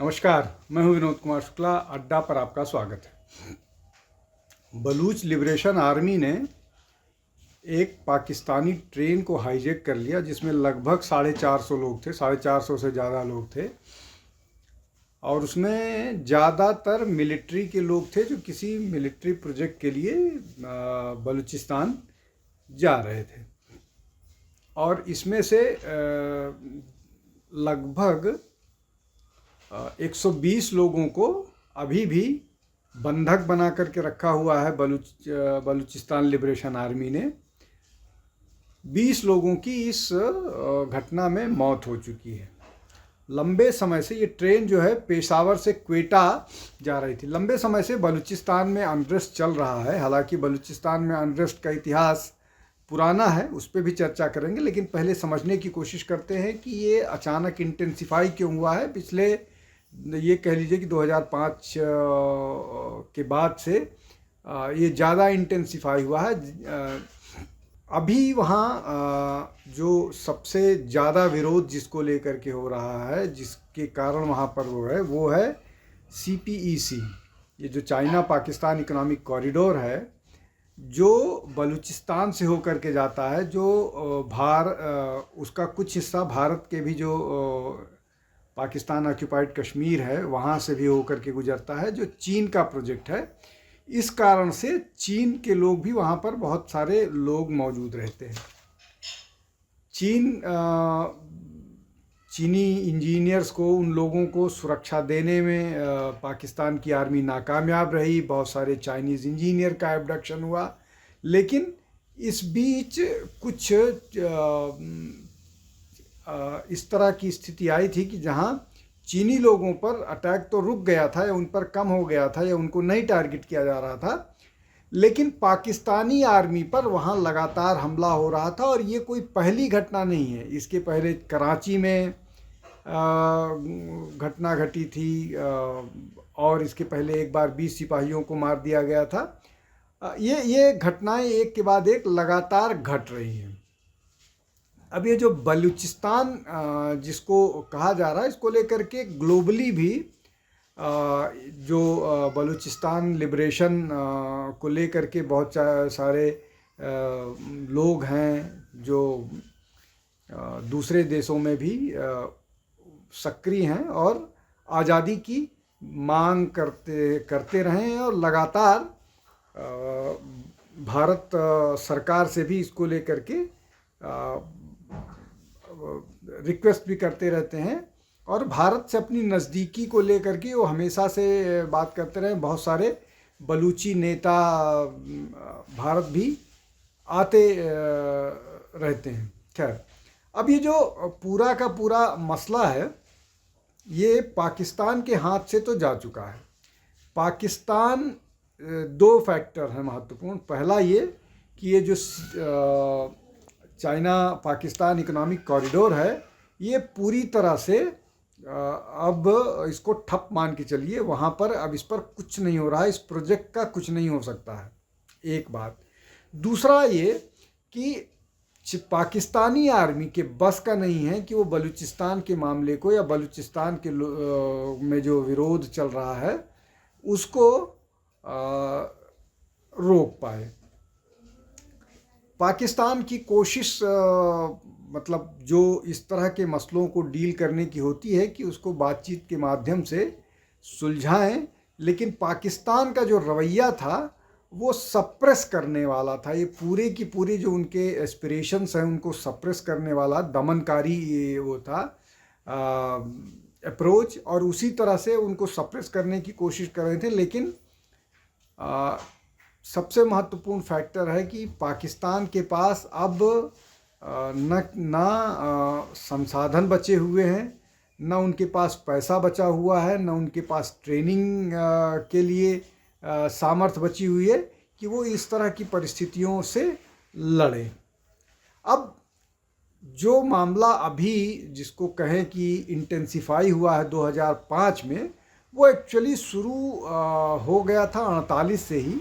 नमस्कार, मैं हूं विनोद कुमार शुक्ला। अड्डा पर आपका स्वागत है। बलूच लिबरेशन आर्मी ने एक पाकिस्तानी ट्रेन को हाईजैक कर लिया जिसमें लगभग 450 लोग थे, 450 से ज़्यादा लोग थे। और उसमें ज़्यादातर मिलिट्री के लोग थे जो किसी मिलिट्री प्रोजेक्ट के लिए बलूचिस्तान जा रहे थे। और इसमें से लगभग 120 लोगों को अभी भी बंधक बना करके रखा हुआ है बलूचिस्तान लिबरेशन आर्मी ने। 20 लोगों की इस घटना में मौत हो चुकी है। लंबे समय से ये ट्रेन जो है पेशावर से क्वेटा जा रही थी। लंबे समय से बलूचिस्तान में अनरेस्ट चल रहा है। हालांकि बलूचिस्तान में अनरेस्ट का इतिहास पुराना है, उस पर भी चर्चा करेंगे, लेकिन पहले समझने की कोशिश करते हैं कि ये अचानक इंटेंसिफाई क्यों हुआ है। पिछले ये कह लीजिए कि 2005 के बाद से ये ज़्यादा इंटेंसिफाई हुआ है। अभी वहाँ जो सबसे ज़्यादा विरोध जिसको लेकर के हो रहा है, जिसके कारण वहाँ पर वो है CPEC, ये जो चाइना पाकिस्तान इकोनॉमिक कॉरिडोर है, जो बलूचिस्तान से होकर के जाता है, जो उसका कुछ हिस्सा भारत के भी जो पाकिस्तान ऑक्यूपाइड कश्मीर है वहाँ से भी होकर के गुजरता है, जो चीन का प्रोजेक्ट है। इस कारण से चीन के लोग भी वहाँ पर बहुत सारे लोग मौजूद रहते हैं। चीनी इंजीनियर्स को, उन लोगों को सुरक्षा देने में पाकिस्तान की आर्मी नाकामयाब रही। बहुत सारे चाइनीज़ इंजीनियर का एब्डक्शन हुआ। लेकिन इस बीच कुछ इस तरह की स्थिति आई थी कि जहां चीनी लोगों पर अटैक तो रुक गया था या उन पर कम हो गया था या उनको नहीं टारगेट किया जा रहा था, लेकिन पाकिस्तानी आर्मी पर वहां लगातार हमला हो रहा था। और ये कोई पहली घटना नहीं है। इसके पहले कराची में घटना घटी थी और इसके पहले एक बार 20 सिपाहियों को मार दिया गया था। ये घटनाएं एक के बाद एक लगातार घट रही हैं। अब ये जो बलूचिस्तान जिसको कहा जा रहा है, इसको लेकर के ग्लोबली भी जो बलूचिस्तान लिबरेशन को लेकर के बहुत सारे लोग हैं जो दूसरे देशों में भी सक्रिय हैं और आज़ादी की मांग करते रहे हैं। और लगातार भारत सरकार से भी इसको लेकर के रिक्वेस्ट भी करते रहते हैं। और भारत से अपनी नज़दीकी को लेकर के वो हमेशा से बात करते रहे। बहुत सारे बलूची नेता भारत भी आते रहते हैं। खैर, अब ये जो पूरा का पूरा मसला है, ये पाकिस्तान के हाथ से तो जा चुका है। पाकिस्तान, दो फैक्टर हैं महत्वपूर्ण। पहला ये कि ये जो चाइना पाकिस्तान इकोनॉमिक कॉरिडोर है, ये पूरी तरह से अब इसको ठप मान के चलिए। वहाँ पर अब इस पर कुछ नहीं हो रहा है, इस प्रोजेक्ट का कुछ नहीं हो सकता है, एक बात। दूसरा ये कि पाकिस्तानी आर्मी के बस का नहीं है कि वो बलूचिस्तान के मामले को या बलूचिस्तान के में जो विरोध चल रहा है उसको रोक पाए। पाकिस्तान की कोशिश मतलब जो इस तरह के मसलों को डील करने की होती है कि उसको बातचीत के माध्यम से सुलझाएं, लेकिन पाकिस्तान का जो रवैया था वो सप्रेस करने वाला था। ये पूरे की पूरी जो उनके एस्पिरेशंस हैं उनको सप्रेस करने वाला दमनकारी वो था अप्रोच, और उसी तरह से उनको सप्रेस करने की कोशिश कर रहे थे। लेकिन सबसे महत्वपूर्ण फैक्टर है कि पाकिस्तान के पास अब न संसाधन बचे हुए हैं, न उनके पास पैसा बचा हुआ है, न उनके पास ट्रेनिंग के लिए सामर्थ्य बची हुई है कि वो इस तरह की परिस्थितियों से लड़ें। अब जो मामला अभी जिसको कहें कि इंटेंसिफाई हुआ है 2005 में, वो एक्चुअली शुरू हो गया था 48 से ही।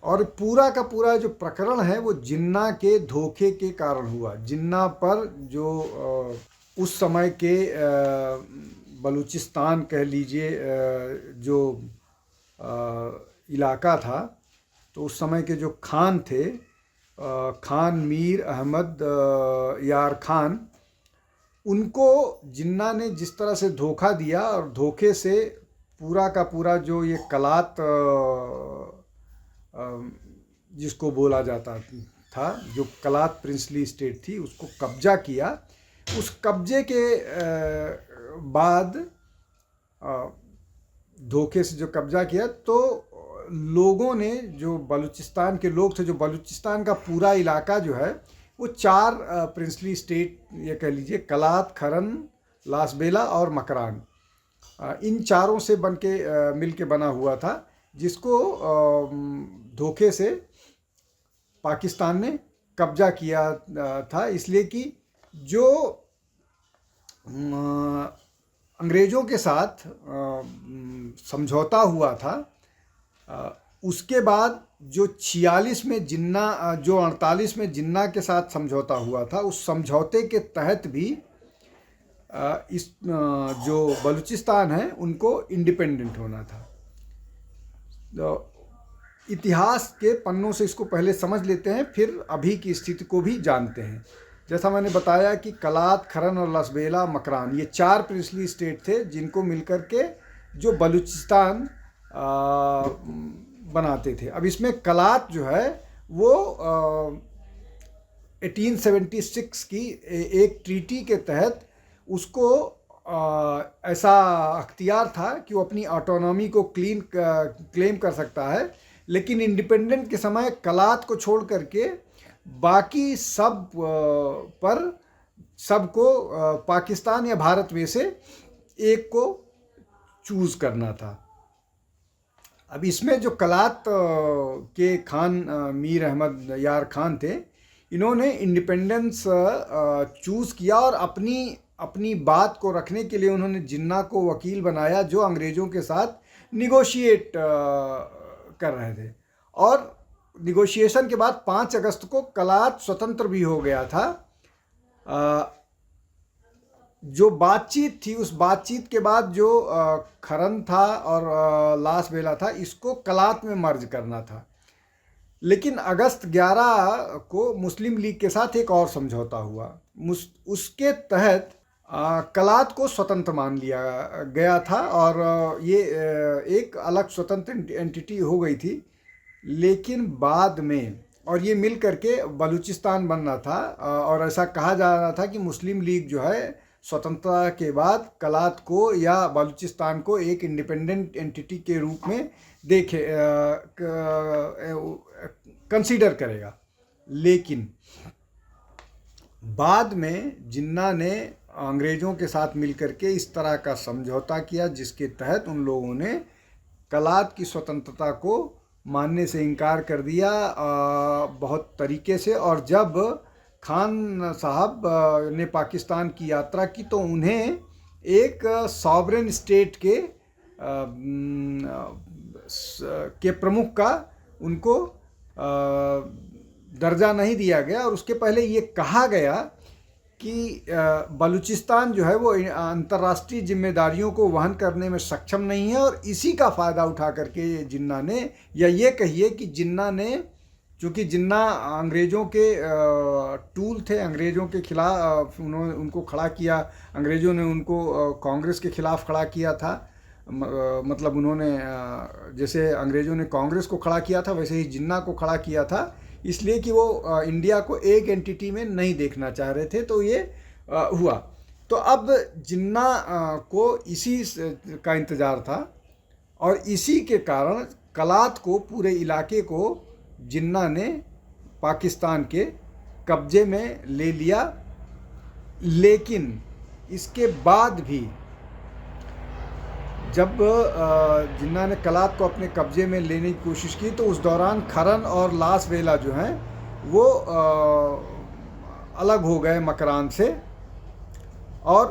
और पूरा का पूरा जो प्रकरण है वो जिन्ना के धोखे के कारण हुआ। जिन्ना पर जो उस समय के बलूचिस्तान कह लीजिए, जो इलाका था, तो उस समय के जो खान थे, खान मीर अहमद यार खान, उनको जिन्ना ने जिस तरह से धोखा दिया, और धोखे से पूरा का पूरा जो ये कलात जिसको बोला जाता था, जो कलात प्रिंसली स्टेट थी, उसको कब्जा किया। उस कब्जे के बाद धोखे से जो कब्जा किया, तो लोगों ने, जो बलूचिस्तान के लोग थे, जो बलूचिस्तान का पूरा इलाका जो है वो 4 प्रिंसली स्टेट, ये कह लीजिए, कलात, खरन, लासबेला और मकरान, इन चारों से बन के मिल के बना हुआ था, जिसको धोखे से पाकिस्तान ने कब्जा किया था। इसलिए कि जो अंग्रेज़ों के साथ समझौता हुआ था, उसके बाद जो 46 में जिन्ना, जो 48 में जिन्ना के साथ समझौता हुआ था, उस समझौते के तहत भी इस जो बलूचिस्तान है उनको इंडिपेंडेंट होना था। तो इतिहास के पन्नों से इसको पहले समझ लेते हैं, फिर अभी की स्थिति को भी जानते हैं। जैसा मैंने बताया कि कलात, खरन और लासबेला, मकरान, ये 4 प्रिंसली स्टेट थे, जिनको मिलकर के जो बलूचिस्तान बनाते थे। अब इसमें कलात जो है वो 1876 की एक ट्रीटी के तहत उसको ऐसा अख्तियार था कि वो अपनी ऑटोनॉमी को क्लेम कर सकता है, लेकिन इंडिपेंडेंट के समय कलात को छोड़ करके बाकी सब पर सबको पाकिस्तान या भारत में से एक को चूज़ करना था। अब इसमें जो कलात के खान मीर अहमद यार खान थे, इन्होंने इंडिपेंडेंस चूज़ किया, और अपनी बात को रखने के लिए उन्होंने जिन्ना को वकील बनाया, जो अंग्रेज़ों के साथ निगोशिएट कर रहे थे। और निगोशिएशन के बाद 5 अगस्त को कलात स्वतंत्र भी हो गया था। जो बातचीत थी, उस बातचीत के बाद जो खरन था और लासबेला था, इसको कलात में मर्ज करना था। लेकिन अगस्त 11 को मुस्लिम लीग के साथ एक और समझौता हुआ, उसके तहत कलात को स्वतंत्र मान लिया गया था, और ये एक अलग स्वतंत्र एंटिटी हो गई थी। लेकिन बाद में, और ये मिल करके बलूचिस्तान बनना था, और ऐसा कहा जा रहा था कि मुस्लिम लीग जो है स्वतंत्रता के बाद कलात को या बलूचिस्तान को एक इंडिपेंडेंट एंटिटी के रूप में देखे कंसीडर करेगा। लेकिन बाद में जिन्ना ने अंग्रेज़ों के साथ मिलकर के इस तरह का समझौता किया, जिसके तहत उन लोगों ने कलात की स्वतंत्रता को मानने से इनकार कर दिया बहुत तरीके से। और जब खान साहब ने पाकिस्तान की यात्रा की, तो उन्हें एक सॉवरेन स्टेट के प्रमुख का उनको दर्जा नहीं दिया गया, और उसके पहले ये कहा गया कि बलूचिस्तान जो है वो अंतर्राष्ट्रीय जिम्मेदारियों को वहन करने में सक्षम नहीं है, और इसी का फ़ायदा उठा करके जिन्ना ने, या ये कहिए कि जिन्ना ने, चूँकि जिन्ना अंग्रेज़ों के टूल थे, अंग्रेज़ों के खिलाफ उन्होंने उनको खड़ा किया, अंग्रेज़ों ने उनको कांग्रेस के ख़िलाफ़ खड़ा किया था। मतलब उन्होंने जैसे अंग्रेज़ों ने कांग्रेस को खड़ा किया था, वैसे ही जिन्ना को खड़ा किया था, इसलिए कि वो इंडिया को एक एंटिटी में नहीं देखना चाह रहे थे। तो ये हुआ। तो अब जिन्ना को इसी का इंतज़ार था, और इसी के कारण कलात को, पूरे इलाके को जिन्ना ने पाकिस्तान के कब्जे में ले लिया। लेकिन इसके बाद भी जब जिन्ना ने कलात को अपने कब्जे में लेने की कोशिश की, तो उस दौरान खरन और लासबेला जो हैं वो अलग हो गए मकरान से, और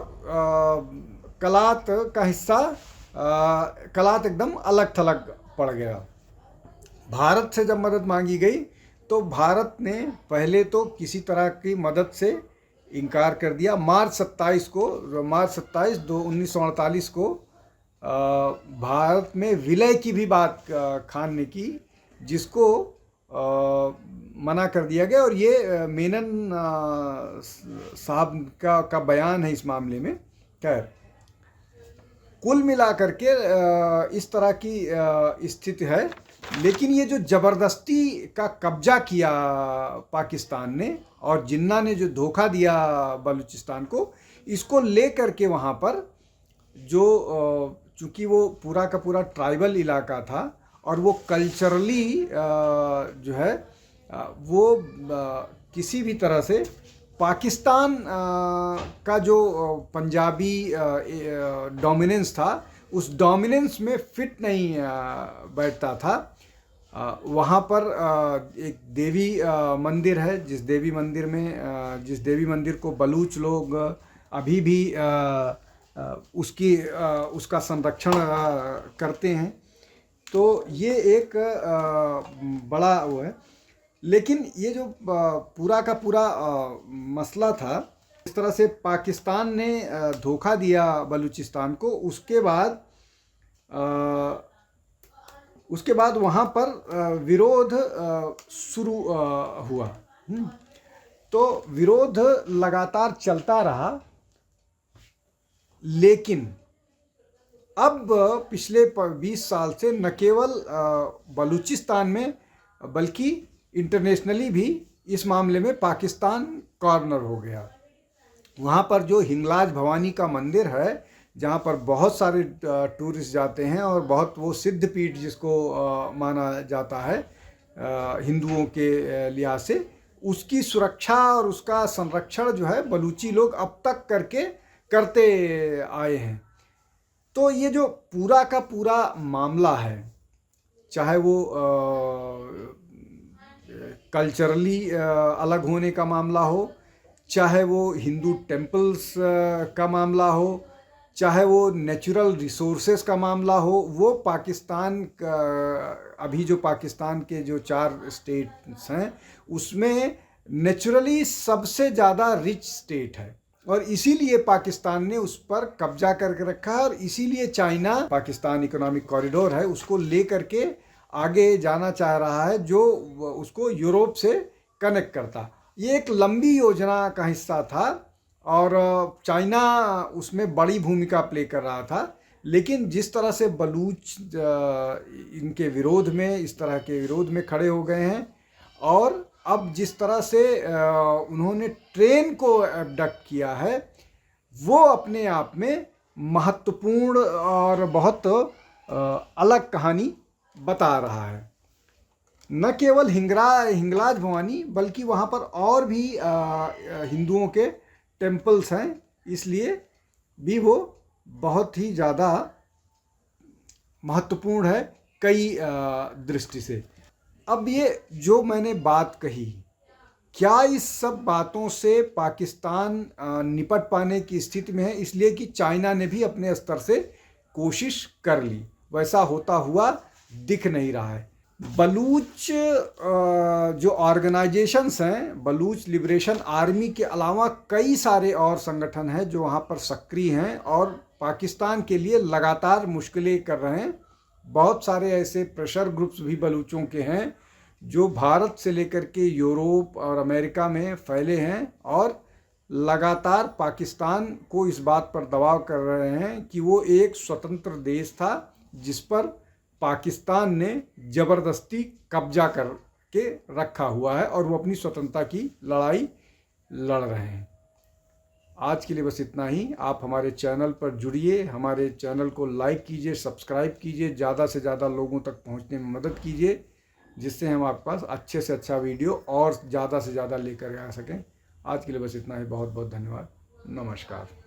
कलात का हिस्सा, कलात एकदम अलग थलग पड़ गया। भारत से जब मदद मांगी गई, तो भारत ने पहले तो किसी तरह की मदद से इनकार कर दिया। मार्च 27 1948 को भारत में विलय की भी बात खान ने की, जिसको मना कर दिया गया। और ये मेनन साहब का बयान है इस मामले में। खैर, कुल मिलाकर के इस तरह की स्थिति है। लेकिन ये जो ज़बरदस्ती का कब्जा किया पाकिस्तान ने और जिन्ना ने जो धोखा दिया बलूचिस्तान को, इसको लेकर के वहाँ पर जो चूँकि वो पूरा का पूरा ट्राइबल इलाका था और वो कल्चरली जो है वो किसी भी तरह से पाकिस्तान का जो पंजाबी डोमिनेंस था, उस डोमिनेंस में फिट नहीं बैठता था। वहाँ पर एक देवी मंदिर है, जिस देवी मंदिर को बलूच लोग अभी भी उसका संरक्षण करते हैं। तो ये एक बड़ा वो है। लेकिन ये जो पूरा का पूरा मसला था, इस तरह से पाकिस्तान ने धोखा दिया बलूचिस्तान को, उसके बाद वहाँ पर विरोध शुरू हुआ। तो विरोध लगातार चलता रहा। लेकिन अब पिछले 20 साल से न केवल बलूचिस्तान में बल्कि इंटरनेशनली भी इस मामले में पाकिस्तान कॉर्नर हो गया। वहाँ पर जो हिंगलाज भवानी का मंदिर है, जहाँ पर बहुत सारे टूरिस्ट जाते हैं और बहुत वो सिद्ध पीठ जिसको माना जाता है हिंदुओं के लिहाज से, उसकी सुरक्षा और उसका संरक्षण जो है बलूची लोग अब तक करते आए हैं। तो ये जो पूरा का पूरा मामला है, चाहे वो कल्चरली अलग होने का मामला हो, चाहे वो हिंदू टेम्पल्स का मामला हो, चाहे वो नेचुरल रिसोर्सेस का मामला हो, वो पाकिस्तान का अभी जो पाकिस्तान के जो 4 स्टेट्स हैं उसमें नेचुरली सबसे ज़्यादा रिच स्टेट है। और इसीलिए पाकिस्तान ने उस पर कब्जा करके रखा है। और इसीलिए चाइना पाकिस्तान इकोनॉमिक कॉरिडोर है उसको लेकर के आगे जाना चाह रहा है, जो उसको यूरोप से कनेक्ट करता। ये एक लंबी योजना का हिस्सा था और चाइना उसमें बड़ी भूमिका प्ले कर रहा था। लेकिन जिस तरह से बलूच इनके विरोध में, इस तरह के विरोध में खड़े हो गए हैं, और अब जिस तरह से उन्होंने ट्रेन को एबडक्ट किया है, वो अपने आप में महत्वपूर्ण और बहुत अलग कहानी बता रहा है। न केवल हिंगलाज भवानी बल्कि वहाँ पर और भी हिंदुओं के टेम्पल्स हैं, इसलिए भी वो बहुत ही ज़्यादा महत्वपूर्ण है कई दृष्टि से। अब ये जो मैंने बात कही, क्या इस सब बातों से पाकिस्तान निपट पाने की स्थिति में है? इसलिए कि चाइना ने भी अपने स्तर से कोशिश कर ली, वैसा होता हुआ दिख नहीं रहा है। बलूच जो ऑर्गेनाइजेशंस हैं, बलूच लिबरेशन आर्मी के अलावा कई सारे और संगठन हैं जो वहाँ पर सक्रिय हैं और पाकिस्तान के लिए लगातार मुश्किलें कर रहे हैं। बहुत सारे ऐसे प्रेशर ग्रुप्स भी बलूचों के हैं जो भारत से लेकर के यूरोप और अमेरिका में फैले हैं और लगातार पाकिस्तान को इस बात पर दबाव कर रहे हैं कि वो एक स्वतंत्र देश था जिस पर पाकिस्तान ने ज़बरदस्ती कब्जा करके रखा हुआ है और वो अपनी स्वतंत्रता की लड़ाई लड़ रहे हैं। आज के लिए बस इतना ही। आप हमारे चैनल पर जुड़िए, हमारे चैनल को लाइक कीजिए, सब्सक्राइब कीजिए, ज़्यादा से ज़्यादा लोगों तक पहुंचने में मदद कीजिए, जिससे हम आपके पास अच्छे से अच्छा वीडियो और ज़्यादा से ज़्यादा लेकर आ सकें। आज के लिए बस इतना ही। बहुत बहुत धन्यवाद। नमस्कार।